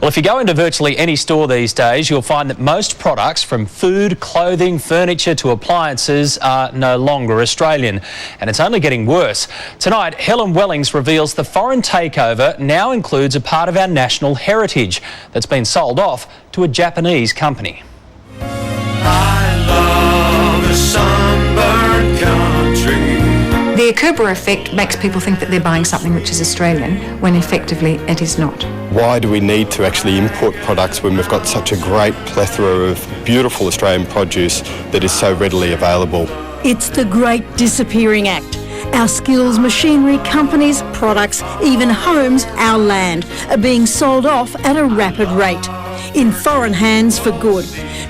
Well, if you go into virtually any store these days, you'll find that most products from food, clothing, furniture to appliances are no longer Australian. And it's only getting worse. Tonight, Lynne Wilkinson reveals the foreign takeover now includes a part of our national heritage that's been sold off to a Japanese company. I love a sunburned country. The Takeover effect makes people think that they're buying something which is Australian, when effectively it is not. Why do we need to actually import products when we've got such a great plethora of beautiful Australian produce that is so readily available? It's the Great Disappearing Act. Our skills, machinery, companies, products, even homes, our land, are being sold off at a rapid rate, in foreign hands for good.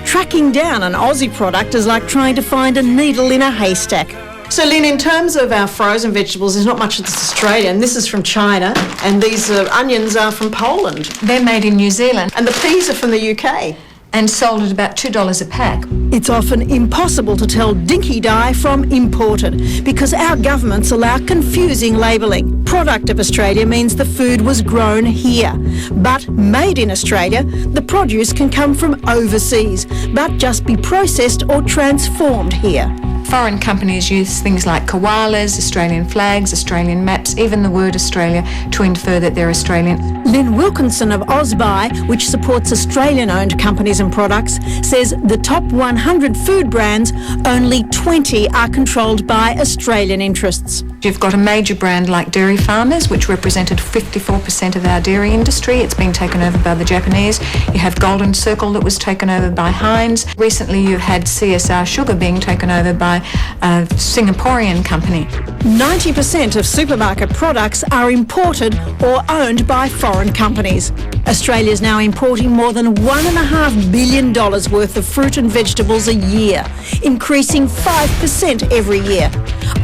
Tracking down an Aussie product is like trying to find a needle in a haystack. So Lynne, in terms of our frozen vegetables, there's not much that's Australian. This is from China, and these onions are from Poland. They're made in New Zealand. And the peas are from the UK. And sold at about $2 a pack. It's often impossible to tell dinky dye from imported because our governments allow confusing labelling. Product of Australia means the food was grown here. But made in Australia, the produce can come from overseas, but just be processed or transformed here. Foreign companies use things like koalas, Australian flags, Australian maps, even the word Australia to infer that they're Australian. Lynne Wilkinson of AUSBUY, which supports Australian-owned companies and products, says the top 100 food brands, only 20 are controlled by Australian interests. You've got a major brand like Dairy Farmers, which represented 54% of our dairy industry. It's been taken over by the Japanese. You have Golden Circle that was taken over by Heinz. Recently you've had CSR Sugar being taken over by a Singaporean company. 90% of supermarket products are imported or owned by foreign companies. Australia's now importing more than $1.5 billion worth of fruit and vegetables a year, increasing 5% every year.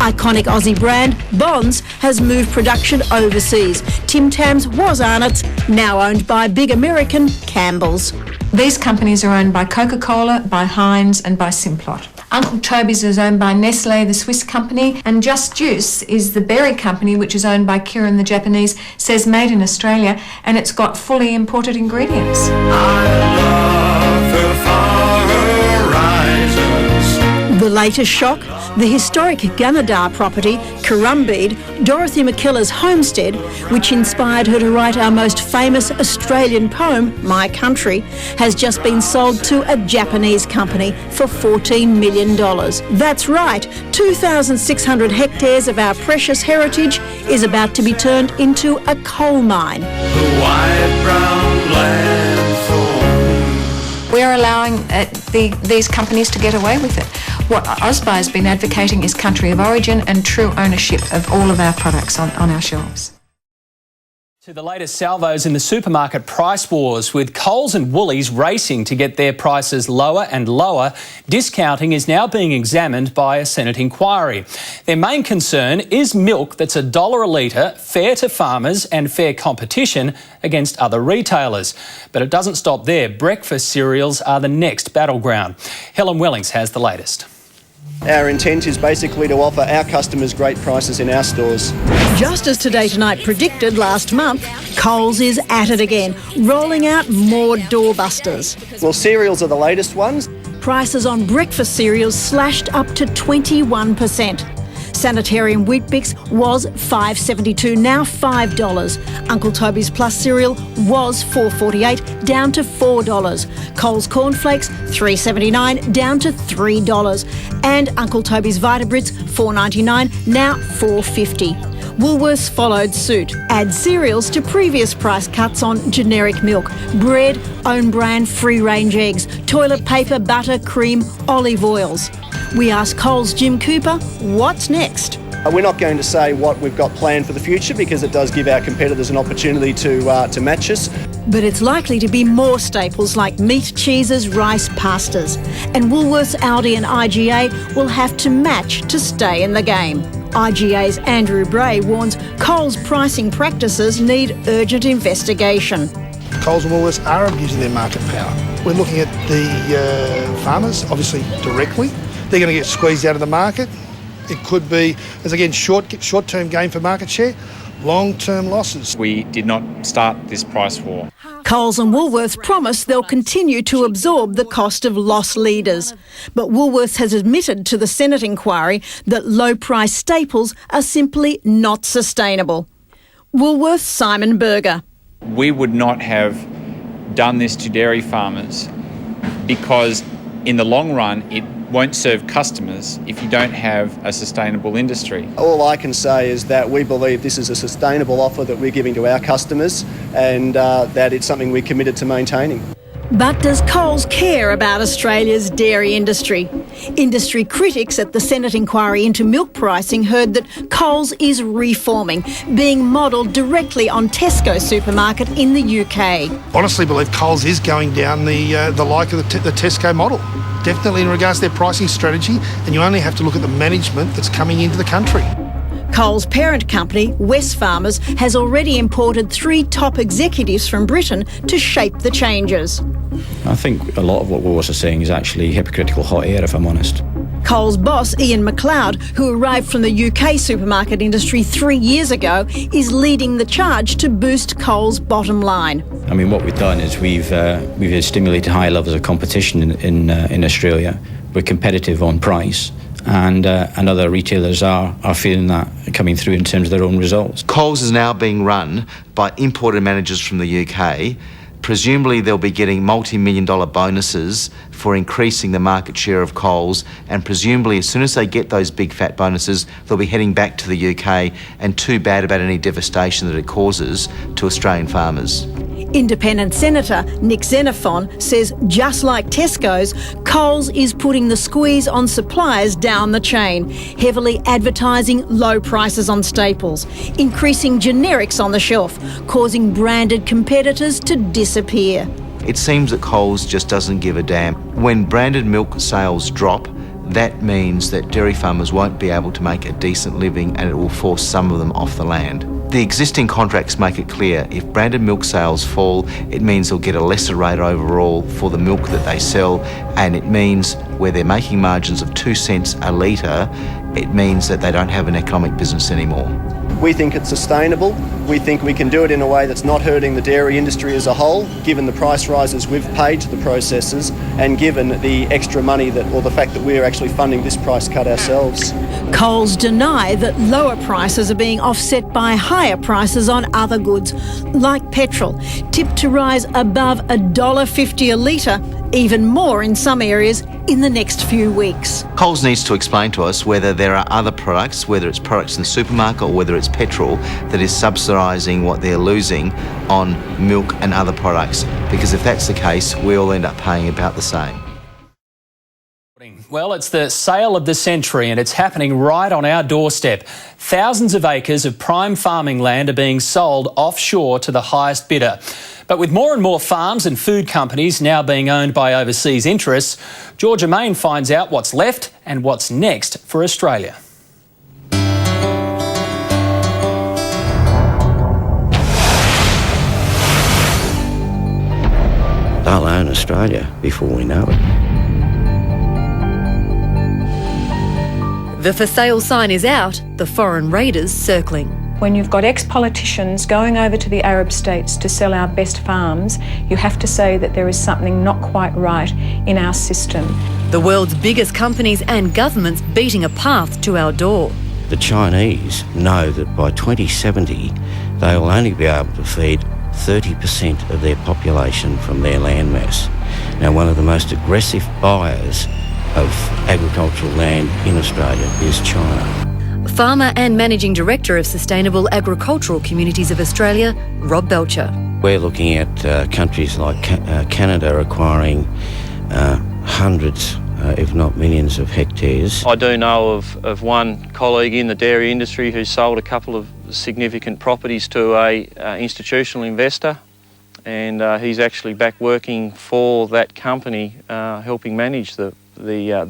Iconic Aussie brand Bonds has moved production overseas. Tim Tams was Arnott's, now owned by big American Campbell's. These companies are owned by Coca-Cola, by Heinz and by Simplot. Uncle Toby's is owned by Nestle, the Swiss company, and Just Juice is the berry company which is owned by Kirin, the Japanese, says made in Australia, and it's got fully imported ingredients. I love her far horizons. The latest shock, the historic Gunnedah property, Currumbede, Dorothy McKellar's homestead, which inspired her to write our most famous Australian poem, My Country, has just been sold to a Japanese company for $14 million. That's right, 2,600 hectares of our precious heritage is about to be turned into a coal mine. The white brown land for We're allowing these companies to get away with it. What AUSBUY has been advocating is country of origin and true ownership of all of our products on our shelves. To the latest salvos in the supermarket price wars, with Coles and Woolies racing to get their prices lower and lower, discounting is now being examined by a Senate inquiry. Their main concern is milk that's $1 a litre, fair to farmers and fair competition against other retailers. But it doesn't stop there. Breakfast cereals are the next battleground. Lynne Wilkinson has the latest. Our intent is basically to offer our customers great prices in our stores. Just as Today Tonight predicted last month, Coles is at it again, rolling out more doorbusters. Well, cereals are the latest ones. Prices on breakfast cereals slashed up to 21%. Sanitarium Wheat Bix was $5.72, now $5. Uncle Toby's Plus cereal was $4.48, down to $4. Coles Cornflakes $3.79, down to $3. And Uncle Toby's Vitabrits $4.99, now $4.50. Woolworths followed suit. Add cereals to previous price cuts on generic milk, bread, own brand free-range eggs, toilet paper, butter, cream, olive oils. We asked Coles' Jim Cooper, what's next? We're not going to say what we've got planned for the future because it does give our competitors an opportunity to match us. But it's likely to be more staples like meat, cheeses, rice, pastas. And Woolworths, Aldi and IGA will have to match to stay in the game. IGA's Andrew Bray warns Coles' pricing practices need urgent investigation. Coles and Woolworths are abusing their market power. We're looking at the farmers, obviously directly. They're going to get squeezed out of the market. It could be, as again, short-term gain for market share, long-term losses. We did not start this price war. Coles and Woolworths promise they'll continue to absorb the cost of loss leaders. But Woolworths has admitted to the Senate inquiry that low-price staples are simply not sustainable. Woolworths' Simon Berger. We would not have done this to dairy farmers because in the long run it won't serve customers if you don't have a sustainable industry. All I can say is that we believe this is a sustainable offer that we're giving to our customers and that it's something we're committed to maintaining. But does Coles care about Australia's dairy industry? Industry critics at the Senate inquiry into milk pricing heard that Coles is reforming, being modelled directly on Tesco supermarket in the UK. Honestly believe Coles is going down the like of the Tesco model. Definitely in regards to their pricing strategy, and you only have to look at the management that's coming into the country. Coles' parent company, Wesfarmers, has already imported 3 top executives from Britain to shape the changes. I think a lot of what Woolworths are saying is actually hypocritical hot air, if I'm honest. Coles boss Ian McLeod, who arrived from the UK supermarket industry 3 years ago, is leading the charge to boost Coles' bottom line. I mean, what we've done is we've stimulated higher levels of competition in Australia. We're competitive on price. And other retailers are feeling that coming through in terms of their own results. Coles is now being run by imported managers from the UK. Presumably they'll be getting multi-million-dollar bonuses for increasing the market share of Coles, and presumably as soon as they get those big fat bonuses, they'll be heading back to the UK, and too bad about any devastation that it causes to Australian farmers. Independent Senator Nick Xenophon says just like Tesco's, Coles is putting the squeeze on suppliers down the chain, heavily advertising low prices on staples, increasing generics on the shelf, causing branded competitors to disappear. It seems that Coles just doesn't give a damn. When branded milk sales drop, that means that dairy farmers won't be able to make a decent living, and it will force some of them off the land. The existing contracts make it clear if branded milk sales fall, it means they'll get a lesser rate overall for the milk that they sell, and it means where they're making margins of 2 cents a litre, it means that they don't have an economic business anymore. We think it's sustainable. We think we can do it in a way that's not hurting the dairy industry as a whole, given the price rises we've paid to the processors and given the extra money or the fact that we're actually funding this price cut ourselves. Coles deny that lower prices are being offset by higher prices on other goods, like petrol, tipped to rise above $1.50 a litre, even more in some areas in the next few weeks. Coles needs to explain to us whether there are other products, whether it's products in the supermarket or whether it's petrol, that is subsidising what they're losing on milk and other products. Because if that's the case, we all end up paying about the same. Well, it's the sale of the century and it's happening right on our doorstep. Thousands of acres of prime farming land are being sold offshore to the highest bidder. But with more and more farms and food companies now being owned by overseas interests, Georgia Main finds out what's left and what's next for Australia. They'll own Australia before we know it. The for sale sign is out, the foreign raiders circling. When you've got ex-politicians going over to the Arab states to sell our best farms, you have to say that there is something not quite right in our system. The world's biggest companies and governments beating a path to our door. The Chinese know that by 2070 they will only be able to feed 30% of their population from their landmass. Now, one of the most aggressive buyers of agricultural land in Australia is China. Farmer and Managing Director of Sustainable Agricultural Communities of Australia, Rob Belcher. We're looking at countries like Canada acquiring hundreds, if not millions of hectares. I do know of one colleague in the dairy industry who sold a couple of significant properties to a institutional investor, and he's actually back working for that company, helping manage the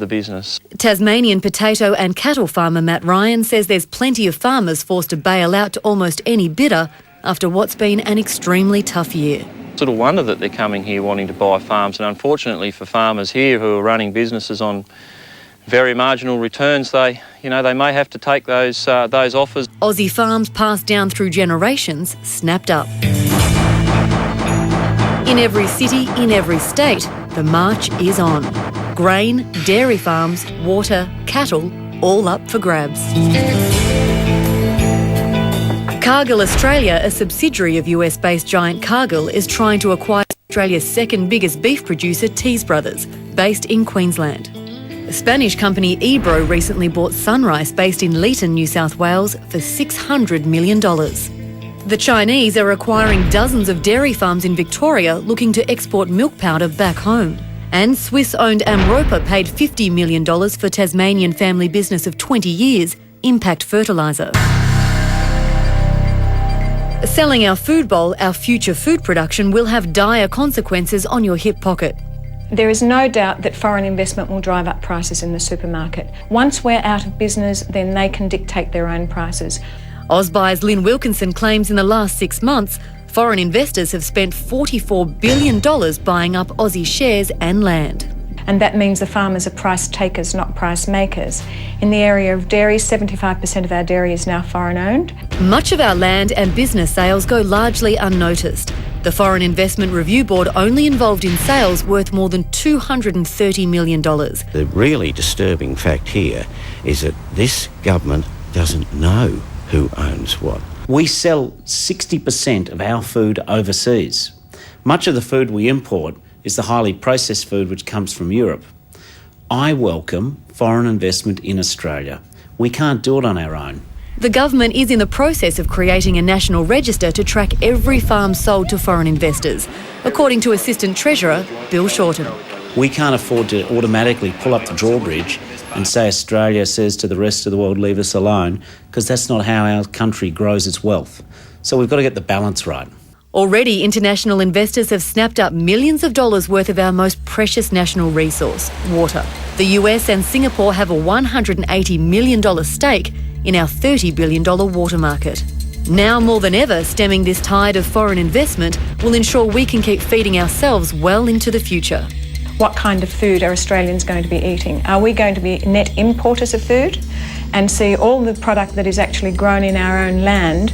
business. Tasmanian potato and cattle farmer Matt Ryan says there's plenty of farmers forced to bail out to almost any bidder after what's been an extremely tough year. It's little wonder that they're coming here wanting to buy farms, and unfortunately for farmers here who are running businesses on very marginal returns, they may have to take those offers. Aussie farms passed down through generations snapped up. In every city, in every state, the march is on. Grain, dairy farms, water, cattle, all up for grabs. Cargill Australia, a subsidiary of US-based giant Cargill, is trying to acquire Australia's second biggest beef producer, Tees Brothers, based in Queensland. The Spanish company Ebro recently bought Sunrise, based in Leeton, New South Wales, for $600 million. The Chinese are acquiring dozens of dairy farms in Victoria, looking to export milk powder back home. And Swiss-owned Amropa paid $50 million for Tasmanian family business of 20 years, Impact Fertiliser. Selling our food bowl, our future food production, will have dire consequences on your hip pocket. There is no doubt that foreign investment will drive up prices in the supermarket. Once we're out of business, then they can dictate their own prices. AUSBUY's Lynne Wilkinson claims in the last 6 months, foreign investors have spent $44 billion buying up Aussie shares and land. And that means the farmers are price takers, not price makers. In the area of dairy, 75% of our dairy is now foreign owned. Much of our land and business sales go largely unnoticed. The Foreign Investment Review Board only involved in sales worth more than $230 million. The really disturbing fact here is that this government doesn't know who owns what. We sell 60% of our food overseas. Much of the food we import is the highly processed food which comes from Europe. I welcome foreign investment in Australia. We can't do it on our own. The government is in the process of creating a national register to track every farm sold to foreign investors, according to Assistant Treasurer Bill Shorten. We can't afford to automatically pull up the drawbridge and say Australia says to the rest of the world, leave us alone, because that's not how our country grows its wealth. So we've got to get the balance right. Already, international investors have snapped up millions of dollars worth of our most precious national resource, water. The US and Singapore have a $180 million stake in our $30 billion water market. Now more than ever, stemming this tide of foreign investment will ensure we can keep feeding ourselves well into the future. What kind of food are Australians going to be eating? Are we going to be net importers of food and see all the product that is actually grown in our own land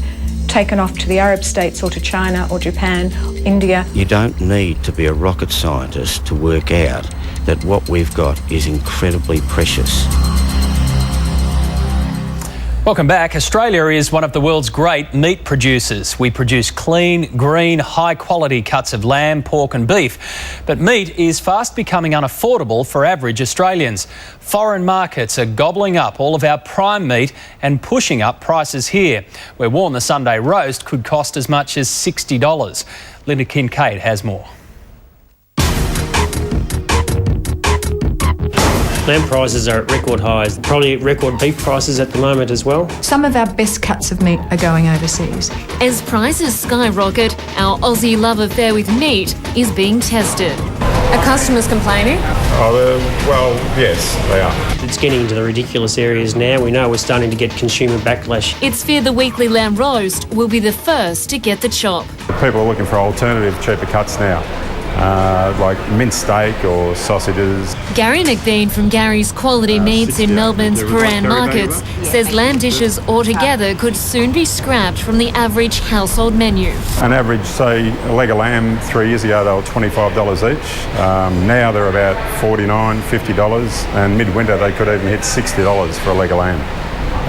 taken off to the Arab states or to China or Japan, India? You don't need to be a rocket scientist to work out that what we've got is incredibly precious. Welcome back. Australia is one of the world's great meat producers. We produce clean, green, high-quality cuts of lamb, pork and beef. But meat is fast becoming unaffordable for average Australians. Foreign markets are gobbling up all of our prime meat and pushing up prices here. We're warned the Sunday roast could cost as much as $60. Linda Kincaid has more. Lamb prices are at record highs, probably record beef prices at the moment as well. Some of our best cuts of meat are going overseas. As prices skyrocket, our Aussie love affair with meat is being tested. Are customers complaining? Well, yes, they are. It's getting into the ridiculous areas now. We know we're starting to get consumer backlash. It's feared the weekly lamb roast will be the first to get the chop. People are looking for alternative, cheaper cuts now. Like minced steak or sausages. Gary McBean from Gary's Quality Meats in Melbourne's Paran Markets says lamb dishes altogether could soon be scrapped from the average household menu. An average, say, a leg of lamb 3 years ago, they were $25 each. Now they're about $49, $50, and midwinter they could even hit $60 for a leg of lamb.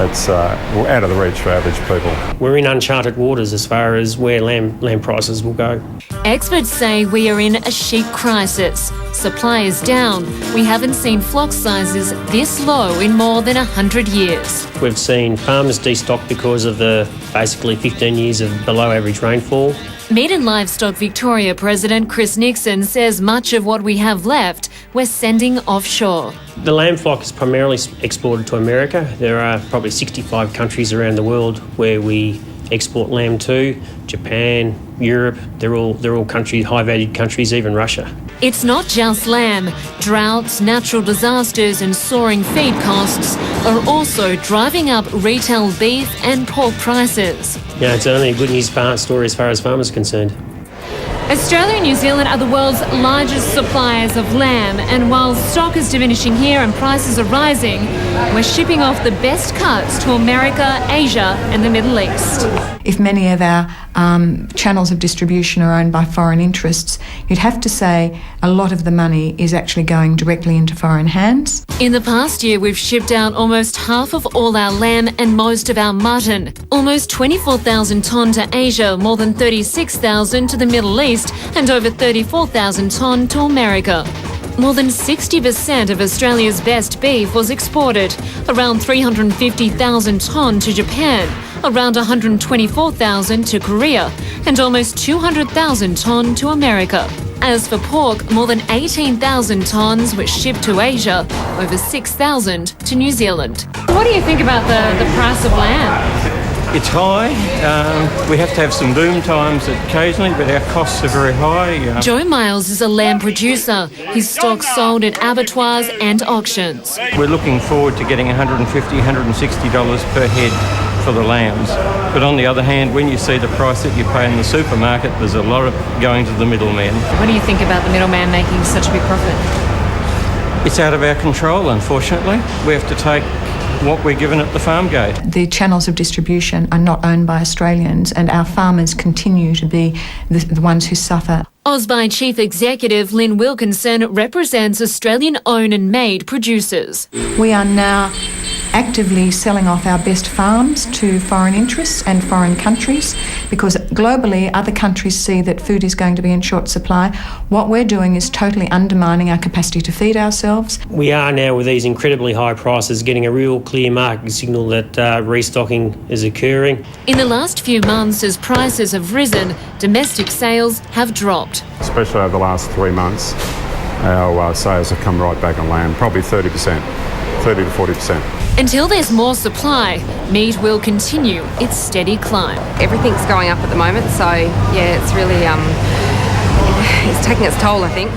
It's out of the reach for average people. We're in uncharted waters as far as where lamb prices will go. Experts say we are in a sheep crisis. Supply is down. We haven't seen flock sizes this low in more than 100 years. We've seen farmers destock because of the basically 15 years of below average rainfall. Meat and Livestock Victoria President Chris Nixon says much of what we have left we're sending offshore. The lamb flock is primarily exported to America. There are probably 65 countries around the world where we export lamb to. Japan, Europe, they're all countries, high-valued countries, even Russia. It's not just lamb. Droughts, natural disasters and soaring feed costs are also driving up retail beef and pork prices. Yeah, it's only a good news story as far as farmers are concerned. Australia and New Zealand are the world's largest suppliers of lamb, and while stock is diminishing here and prices are rising, we're shipping off the best cuts to America, Asia and the Middle East. If many of our channels of distribution are owned by foreign interests, you'd have to say a lot of the money is actually going directly into foreign hands. In the past year, we've shipped out almost half of all our lamb and most of our mutton. Almost 24,000 tonne to Asia, more than 36,000 to the Middle East, and over 34,000 tonne to America. More than 60% of Australia's best beef was exported, around 350,000 tonne to Japan, around 124,000 to Korea, and almost 200,000 tonne to America. As for pork, more than 18,000 tonnes were shipped to Asia, over 6,000 to New Zealand. What do you think about the price of lamb? It's high. We have to have some boom times occasionally, but our costs are very high. Joe Miles is a lamb producer. His stock sold at abattoirs and auctions. We're looking forward to getting $150, $160 per head for the lambs. But on the other hand, when you see the price that you pay in the supermarket, there's a lot of going to the middleman. What do you think about the middleman making such a big profit? It's out of our control, unfortunately. We have to take what we're given at the farm gate. The channels of distribution are not owned by Australians, and our farmers continue to be the ones who suffer. AUSBUY Chief Executive Lynne Wilkinson represents Australian-owned and made producers. We are now actively selling off our best farms to foreign interests and foreign countries, because globally other countries see that food is going to be in short supply. What we're doing is totally undermining our capacity to feed ourselves. We are now, with these incredibly high prices, getting a real clear market signal that restocking is occurring. In the last few months, as prices have risen, domestic sales have dropped. Especially over the last 3 months, our sales have come right back on lamb, probably 30%, 30 to 40%. Until there's more supply, meat will continue its steady climb. Everything's going up at the moment, so yeah, it's really it's taking its toll, I think.